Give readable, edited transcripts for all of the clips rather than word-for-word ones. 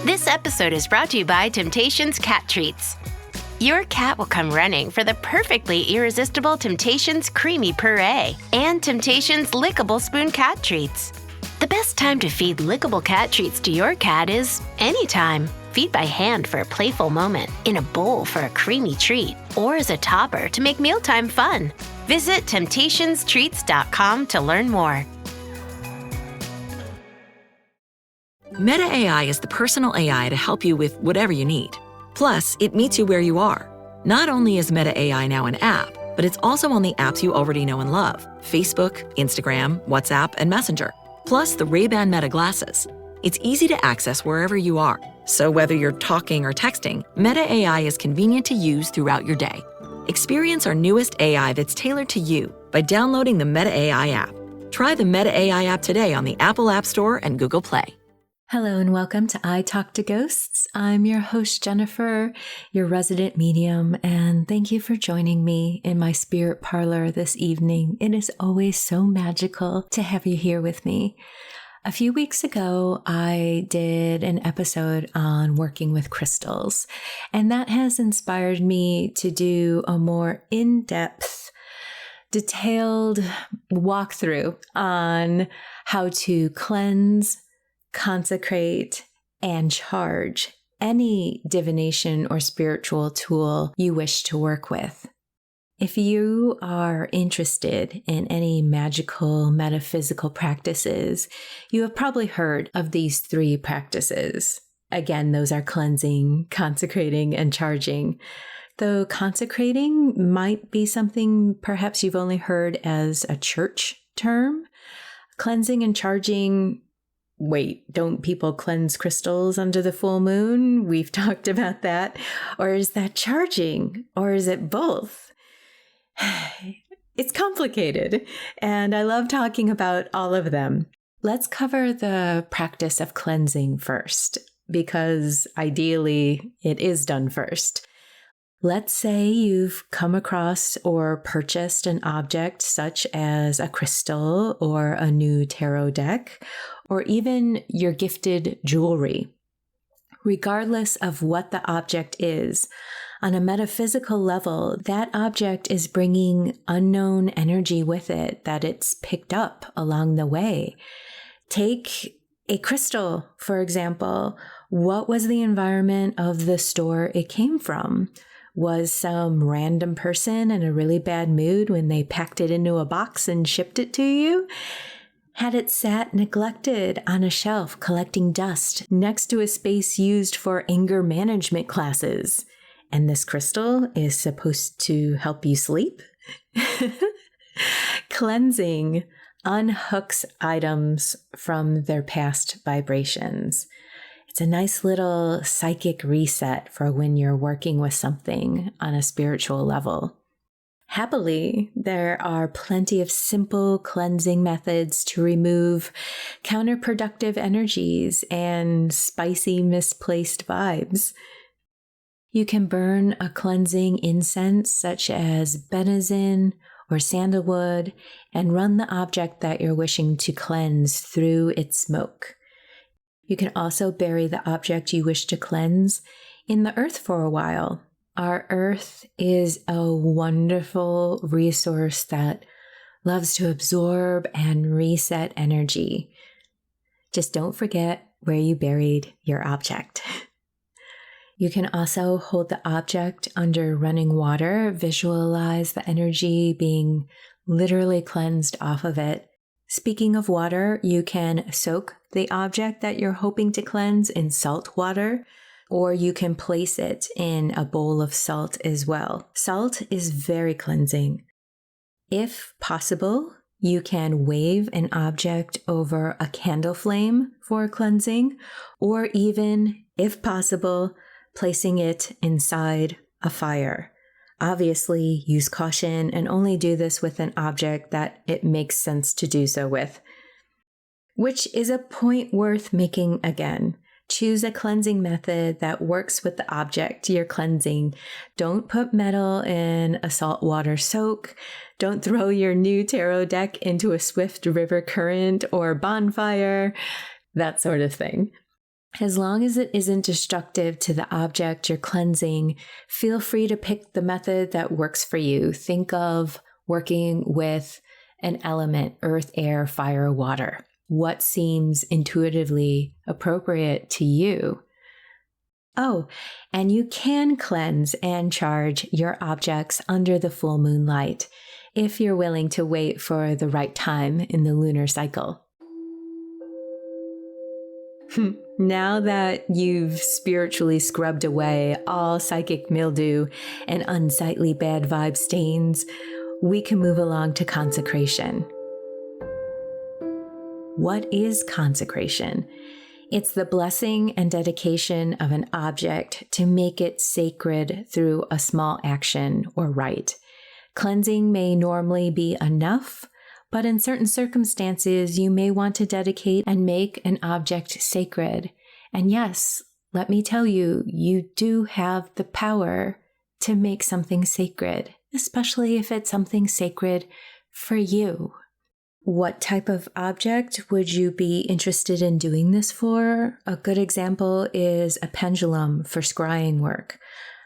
This episode is brought to you by Temptations Cat Treats. Your cat will come running for the perfectly irresistible Temptations Creamy Puree and Temptations Lickable Spoon Cat Treats. The best time to feed lickable cat treats to your cat is anytime. Feed by hand for a playful moment, in a bowl for a creamy treat, or as a topper to make mealtime fun. Visit temptationstreats.com to learn more. Meta AI is the personal AI to help you with whatever you need. Plus, it meets you where you are. Not only is Meta AI now an app, but it's also on the apps you already know and love: Facebook, Instagram, WhatsApp, and Messenger. Plus the Ray-Ban Meta glasses. It's easy to access wherever you are. So whether you're talking or texting, Meta AI is convenient to use throughout your day. Experience our newest AI that's tailored to you by downloading the Meta AI app. Try the Meta AI app today on the Apple App Store and Google Play. Hello and welcome to I Talk to Ghosts. I'm your host, Jennifer, your resident medium, and thank you for joining me in my Spirit Parlour this evening. It is always so magical to have you here with me. A few weeks ago, I did an episode on working with crystals, and that has inspired me to do a more in-depth, detailed walkthrough on how to cleanse, consecrate, and charge any divination or spiritual tool you wish to work with. If you are interested in any magical, metaphysical practices, you have probably heard of these three practices. Again, those are cleansing, consecrating, and charging. Though consecrating might be something perhaps you've only heard as a church term. Cleansing and charging, wait, don't people cleanse crystals under the full moon? We've talked about that. Or is that charging? Or is it both? It's complicated, and I love talking about all of them. Let's cover the practice of cleansing first, because ideally it is done first. Let's say you've come across or purchased an object such as a crystal or a new tarot deck, or even your gifted jewelry. Regardless of what the object is, on a metaphysical level, that object is bringing unknown energy with it that it's picked up along the way. Take a crystal, for example. What was the environment of the store it came from? Was some random person in a really bad mood when they packed it into a box and shipped it to you? Had it sat neglected on a shelf collecting dust next to a space used for anger management classes? And this crystal is supposed to help you sleep? Cleansing unhooks items from their past vibrations. It's a nice little psychic reset for when you're working with something on a spiritual level. Happily, there are plenty of simple cleansing methods to remove counterproductive energies and spicy misplaced vibes. You can burn a cleansing incense such as benzoin or sandalwood and run the object that you're wishing to cleanse through its smoke. You can also bury the object you wish to cleanse in the earth for a while. Our earth is a wonderful resource that loves to absorb and reset energy. Just don't forget where you buried your object. You can also hold the object under running water, visualize the energy being literally cleansed off of it. Speaking of water, you can soak the object that you're hoping to cleanse in salt water, or you can place it in a bowl of salt as well. Salt is very cleansing. If possible, you can wave an object over a candle flame for cleansing, or even, if possible, placing it inside a fire. Obviously, use caution and only do this with an object that it makes sense to do so with. Which is a point worth making again. Choose a cleansing method that works with the object you're cleansing. Don't put metal in a saltwater soak. Don't throw your new tarot deck into a swift river current or bonfire, that sort of thing. As long as it isn't destructive to the object you're cleansing, feel free to pick the method that works for you. Think of working with an element, earth, air, fire, water. What seems intuitively appropriate to you? Oh, and you can cleanse and charge your objects under the full moonlight if you're willing to wait for the right time in the lunar cycle. Now that you've spiritually scrubbed away all psychic mildew and unsightly bad vibe stains, we can move along to consecration. What is consecration? It's the blessing and dedication of an object to make it sacred through a small action or rite. Cleansing may normally be enough, but in certain circumstances, you may want to dedicate and make an object sacred. And yes, let me tell you, you do have the power to make something sacred, especially if it's something sacred for you. What type of object would you be interested in doing this for? A good example is a pendulum for scrying work.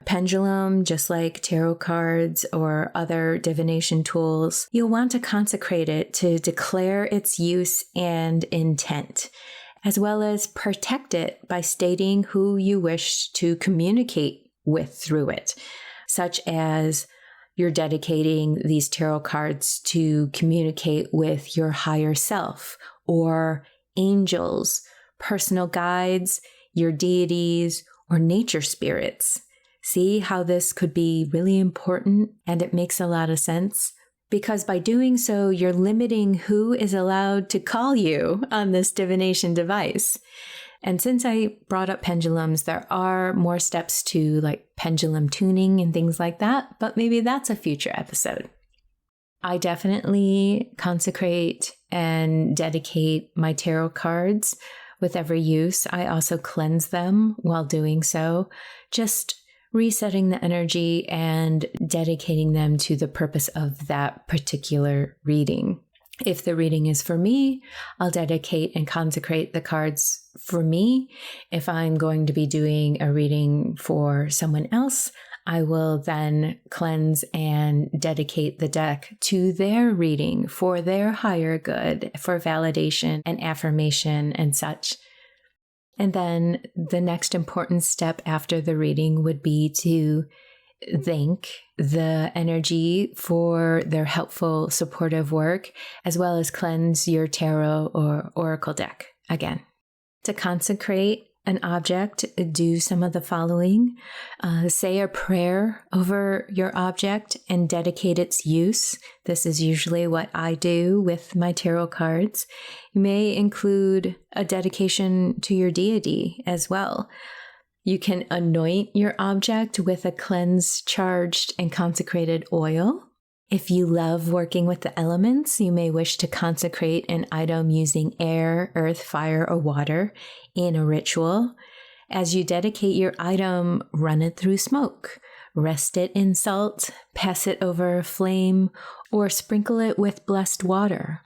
Pendulum, just like tarot cards or other divination tools, you'll want to consecrate it to declare its use and intent, as well as protect it by stating who you wish to communicate with through it, such as you're dedicating these tarot cards to communicate with your higher self or angels, personal guides, your deities, or nature spirits. See how this could be really important, and it makes a lot of sense? Because by doing so, you're limiting who is allowed to call you on this divination device. And since I brought up pendulums, there are more steps to like pendulum tuning and things like that, but maybe that's a future episode. I definitely consecrate and dedicate my tarot cards with every use. I also cleanse them while doing so, just resetting the energy and dedicating them to the purpose of that particular reading. If the reading is for me, I'll dedicate and consecrate the cards for me. If I'm going to be doing a reading for someone else, I will then cleanse and dedicate the deck to their reading for their higher good, for validation and affirmation and such. And then the next important step after the reading would be to thank the energy for their helpful, supportive work, as well as cleanse your tarot or oracle deck again. To consecrate an object, do some of the following. Say a prayer over your object and dedicate its use. This is usually what I do with my tarot cards. You may include a dedication to your deity as well. You can anoint your object with a cleansed, charged, and consecrated oil. If you love working with the elements, you may wish to consecrate an item using air, earth, fire, or water in a ritual. As you dedicate your item, run it through smoke, rest it in salt, pass it over a flame, or sprinkle it with blessed water.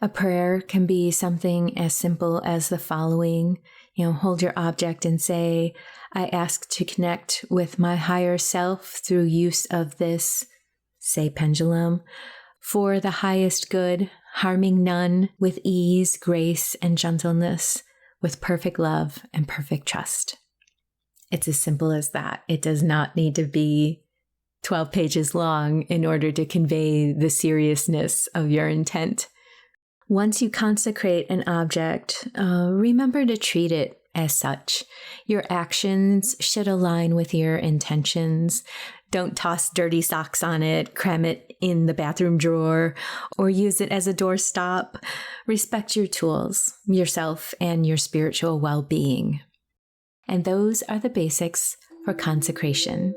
A prayer can be something as simple as the following. Hold your object and say, I ask to connect with my higher self through use of this, say pendulum, for the highest good, harming none, with ease, grace, and gentleness, with perfect love and perfect trust. It's as simple as that. It does not need to be 12 pages long in order to convey the seriousness of your intent. Once you consecrate an object, remember to treat it as such. Your actions should align with your intentions. Don't toss dirty socks on it, cram it in the bathroom drawer, or use it as a doorstop. Respect your tools, yourself, and your spiritual well-being. And those are the basics for consecration.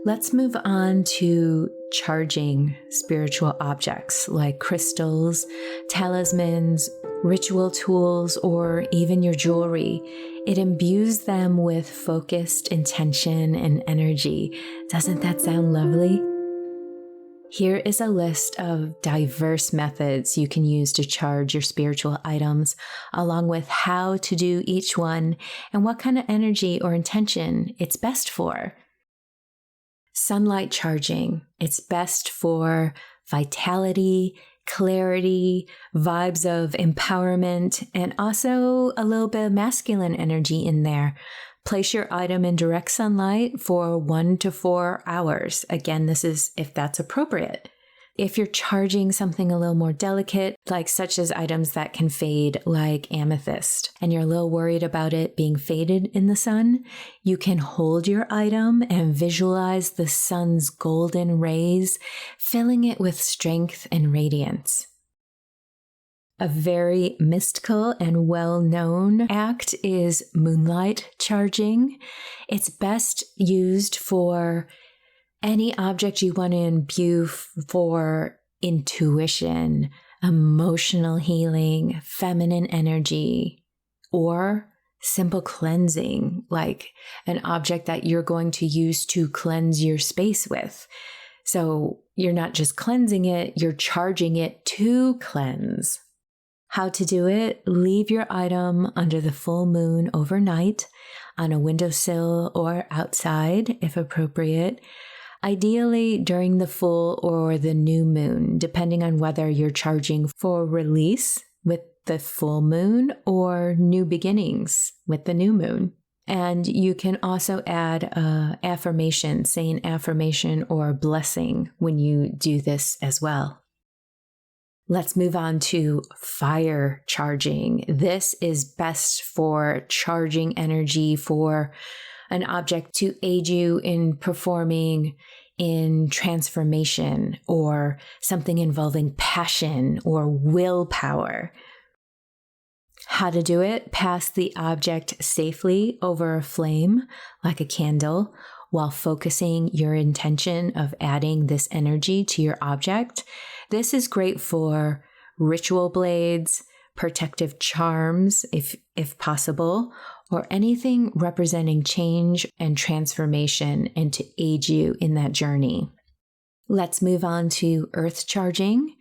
Let's move on to charging spiritual objects like crystals, talismans, ritual tools, or even your jewelry. It imbues them with focused intention and energy. Doesn't that sound lovely? Here is a list of diverse methods you can use to charge your spiritual items, along with how to do each one and what kind of energy or intention it's best for. Sunlight charging. It's best for vitality, clarity, vibes of empowerment, and also a little bit of masculine energy in there. Place your item in direct sunlight for 1 to 4 hours. Again, this is if that's appropriate. If you're charging something a little more delicate, like such as items that can fade, like amethyst, and you're a little worried about it being faded in the sun, you can hold your item and visualize the sun's golden rays, filling it with strength and radiance. A very mystical and well-known act is moonlight charging. It's best used for any object you want to imbue for intuition, emotional healing, feminine energy, or simple cleansing, like an object that you're going to use to cleanse your space with. So you're not just cleansing it, you're charging it to cleanse. How to do it? Leave your item under the full moon overnight on a windowsill or outside if appropriate. Ideally during the full or the new moon, depending on whether you're charging for release with the full moon or new beginnings with the new moon. And you can also add affirmation, say an affirmation or blessing when you do this as well. Let's move on to fire charging. This is best for charging energy for an object to aid you in performing in transformation or something involving passion or willpower. How to do it? Pass the object safely over a flame like a candle while focusing your intention of adding this energy to your object. This is great for ritual blades, protective charms, if possible, or anything representing change and transformation and to aid you in that journey. Let's move on to earth charging.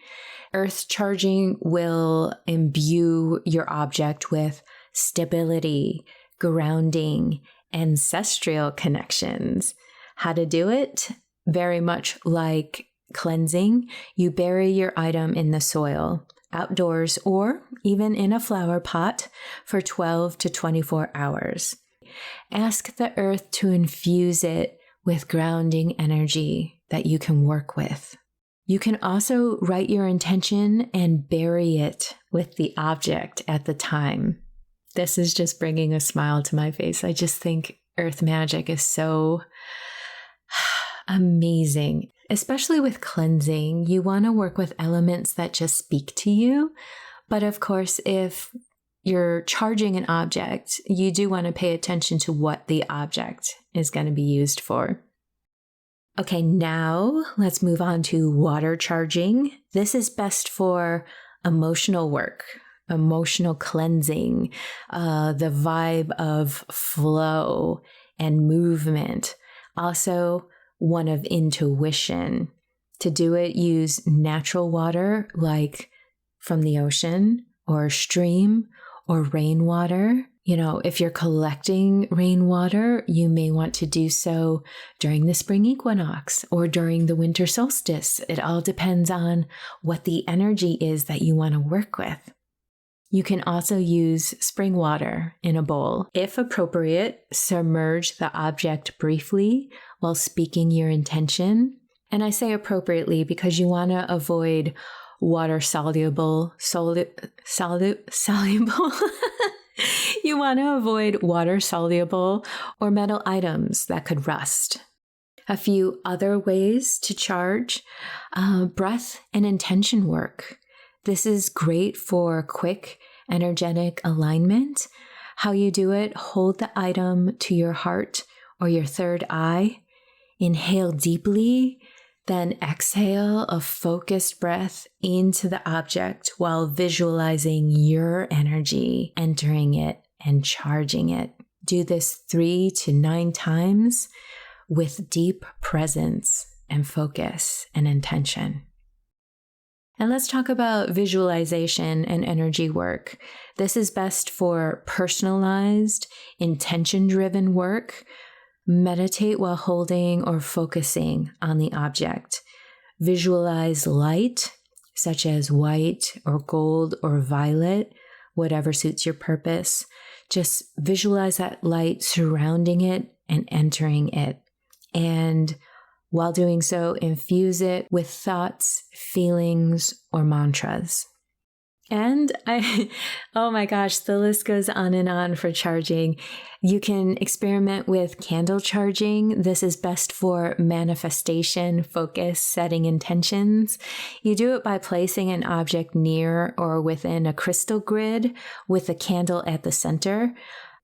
Earth charging will imbue your object with stability, grounding, ancestral connections. How to do it? Very much like cleansing, you bury your item in the soil, outdoors, or even in a flower pot for 12 to 24 hours. Ask the earth to infuse it with grounding energy that you can work with. You can also write your intention and bury it with the object at the time. This is just bringing a smile to my face. I just think earth magic is so amazing. Especially with cleansing, you want to work with elements that just speak to you. But of course, if you're charging an object, you do want to pay attention to what the object is going to be used for. Okay, now let's move on to water charging. This is best for emotional work, emotional cleansing, the vibe of flow and movement. Also, one of intuition. To do it, use natural water like from the ocean or a stream or rainwater. If you're collecting rainwater, you may want to do so during the spring equinox or during the winter solstice. It all depends on what the energy is that you want to work with. You can also use spring water in a bowl. If appropriate, submerge the object briefly while speaking your intention. And I say appropriately because you want to avoid water soluble. You want to avoid water soluble or metal items that could rust. A few other ways to charge, breath and intention work. This is great for quick, energetic alignment. How you do it, hold the item to your heart or your third eye. Inhale deeply, then exhale a focused breath into the object while visualizing your energy, entering it and charging it. Do this 3 to 9 times with deep presence. and focus and intention. And let's talk about visualization and energy work. This is best for personalized, intention-driven work. Meditate while holding or focusing on the object. Visualize light, such as white or gold or violet, whatever suits your purpose. Just visualize that light surrounding it and entering it. And while doing so, infuse it with thoughts, feelings, or mantras. And oh my gosh, the list goes on and on for charging. You can experiment with candle charging. This is best for manifestation, focus, setting intentions. You do it by placing an object near or within a crystal grid with a candle at the center.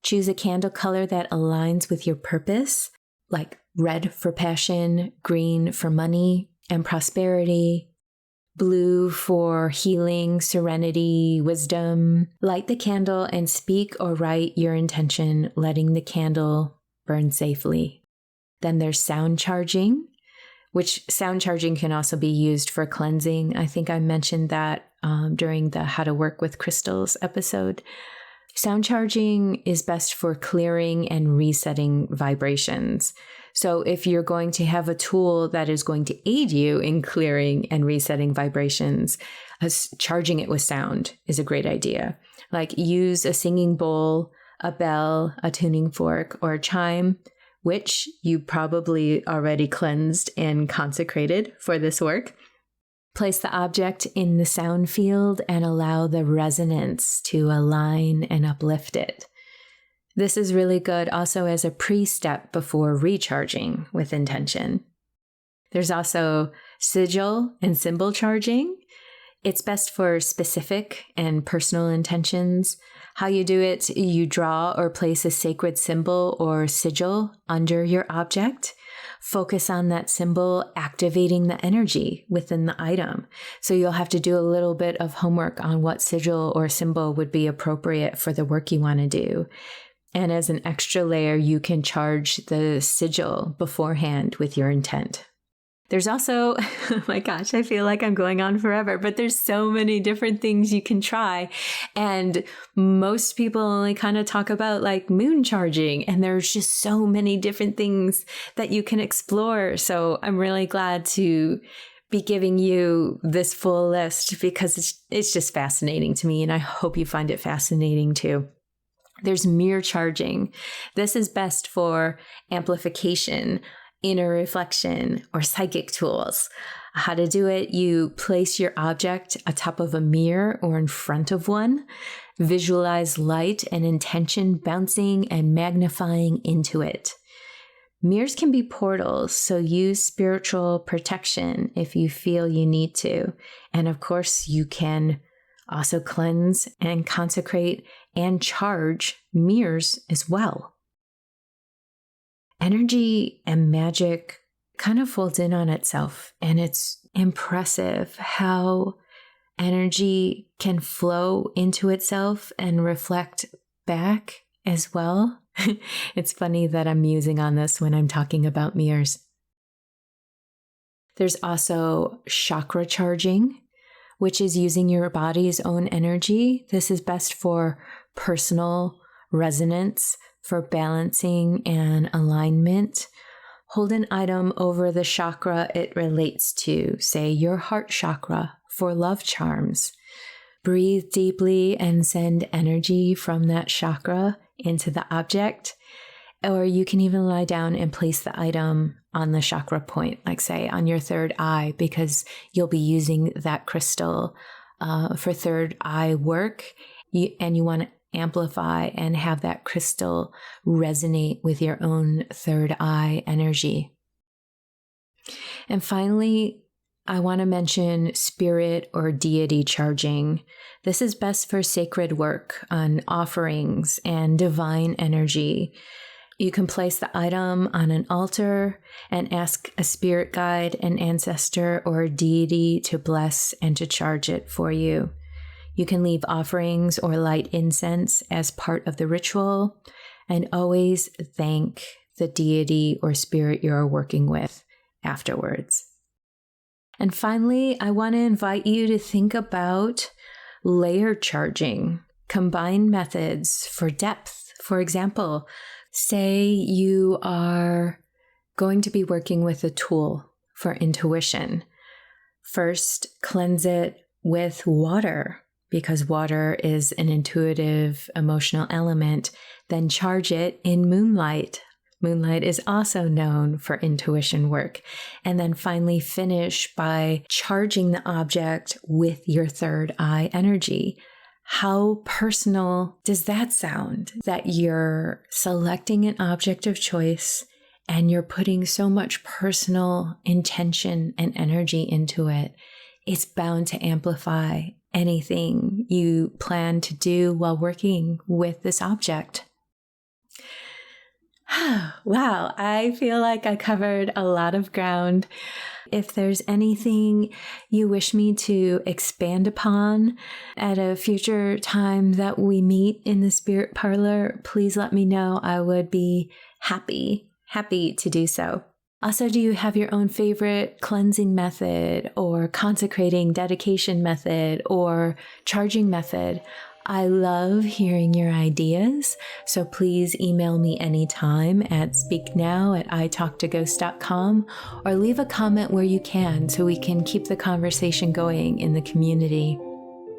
Choose a candle color that aligns with your purpose, like red for passion, green for money and prosperity, blue for healing, serenity, wisdom. Light the candle and speak or write your intention, letting the candle burn safely. Then there's sound charging, which sound charging can also be used for cleansing. I think I mentioned that during the How to Work with Crystals episode. Sound charging is best for clearing and resetting vibrations. So if you're going to have a tool that is going to aid you in clearing and resetting vibrations, charging it with sound is a great idea. Like use a singing bowl, a bell, a tuning fork, or a chime, which you probably already cleansed and consecrated for this work. Place the object in the sound field and allow the resonance to align and uplift it. This is really good also as a pre-step before recharging with intention. There's also sigil and symbol charging. It's best for specific and personal intentions. How you do it, you draw or place a sacred symbol or sigil under your object. Focus on that symbol, activating the energy within the item. So you'll have to do a little bit of homework on what sigil or symbol would be appropriate for the work you want to do. And as an extra layer, you can charge the sigil beforehand with your intent. There's also, oh my gosh, I feel like I'm going on forever, but there's so many different things you can try. And most people only kind of talk about like moon charging, and there's just so many different things that you can explore. So I'm really glad to be giving you this full list because it's just fascinating to me, and I hope you find it fascinating too. There's mirror charging. This is best for amplification, inner reflection, or psychic tools. How to do it, you place your object atop of a mirror or in front of one. Visualize light and intention bouncing and magnifying into it. Mirrors can be portals, so use spiritual protection if you feel you need to. And of course, you can also cleanse and consecrate and charge mirrors as well. Energy and magic kind of folds in on itself, and it's impressive how energy can flow into itself and reflect back as well. It's funny that I'm musing on this when I'm talking about mirrors. There's also chakra charging, which is using your body's own energy. This is best for personal resonance, for balancing and alignment. Hold an item over the chakra it relates to, say your heart chakra, for love charms. Breathe deeply and send energy from that chakra into the object. Or you can even lie down and place the item on the chakra point, like say on your third eye, because you'll be using that crystal for third eye work, and you want to amplify and have that crystal resonate with your own third eye energy. And finally, I want to mention spirit or deity charging. This is best for sacred work on offerings and divine energy. You can place the item on an altar and ask a spirit guide, an ancestor, or a deity to bless and to charge it for you. You can leave offerings or light incense as part of the ritual, and always thank the deity or spirit you're working with afterwards. And finally, I want to invite you to think about layer charging, combined methods for depth. For example, say you are going to be working with a tool for intuition. First, cleanse it with water, because water is an intuitive, emotional element. Then charge it in moonlight. Moonlight is also known for intuition work. And then finally finish by charging the object with your third eye energy. How personal does that sound? That you're selecting an object of choice and you're putting so much personal intention and energy into it. It's bound to amplify anything you plan to do while working with this object. Wow, I feel like I covered a lot of ground. If there's anything you wish me to expand upon at a future time that we meet in the Spirit Parlor, please let me know. I would be happy to do so. Also, do you have your own favorite cleansing method or consecrating dedication method or charging method? I love hearing your ideas, so please email me anytime at speaknow@italktoghosts.com or leave a comment where you can so we can keep the conversation going in the community.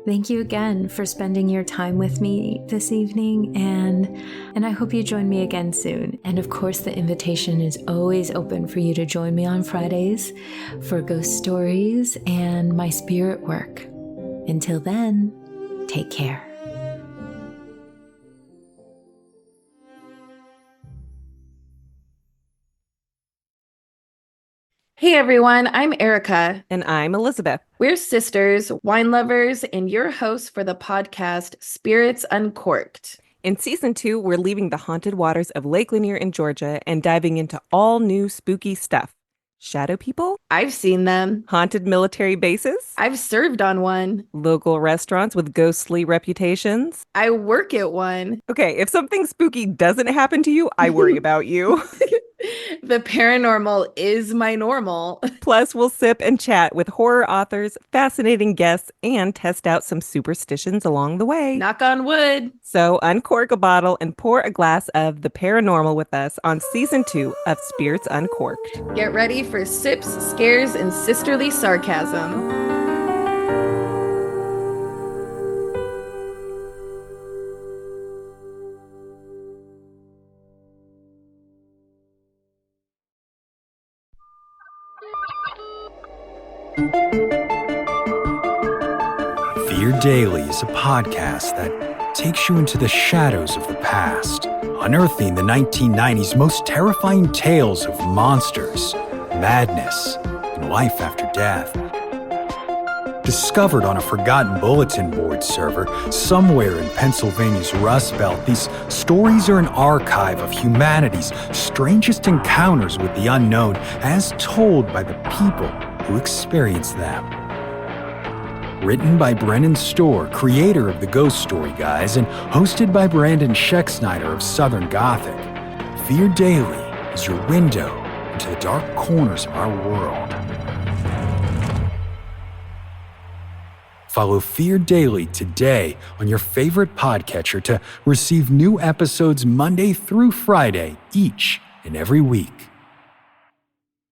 Thank you again for spending your time with me this evening, and I hope you join me again soon. And of course, the invitation is always open for you to join me on Fridays for ghost stories and my spirit work. Until then, take care. Hey everyone, I'm Erica. And I'm Elizabeth. We're sisters, wine lovers, and your hosts for the podcast Spirits Uncorked. In season 2, we're leaving the haunted waters of Lake Lanier in Georgia and diving into all new spooky stuff. Shadow people? I've seen them. Haunted military bases? I've served on one. Local restaurants with ghostly reputations? I work at one. Okay, if something spooky doesn't happen to you, I worry about you. The paranormal is my normal. Plus, we'll sip and chat with horror authors, fascinating guests, and test out some superstitions along the way. Knock on wood. So uncork a bottle and pour a glass of the paranormal with us on season 2 of Spirits Uncorked. Get ready for sips, scares, and sisterly sarcasm. Fear Daily is a podcast that takes you into the shadows of the past, unearthing the 1990s most terrifying tales of monsters, madness, and life after death. Discovered on a forgotten bulletin board server somewhere in Pennsylvania's Rust Belt, these stories are an archive of humanity's strangest encounters with the unknown as told by the people who experienced them. Written by Brennan Storr, creator of the Ghost Story Guys, and hosted by Brandon Scheck-Snyder of Southern Gothic, Fear Daily is your window into the dark corners of our world. Follow Fear Daily today on your favorite podcatcher to receive new episodes Monday through Friday each and every week.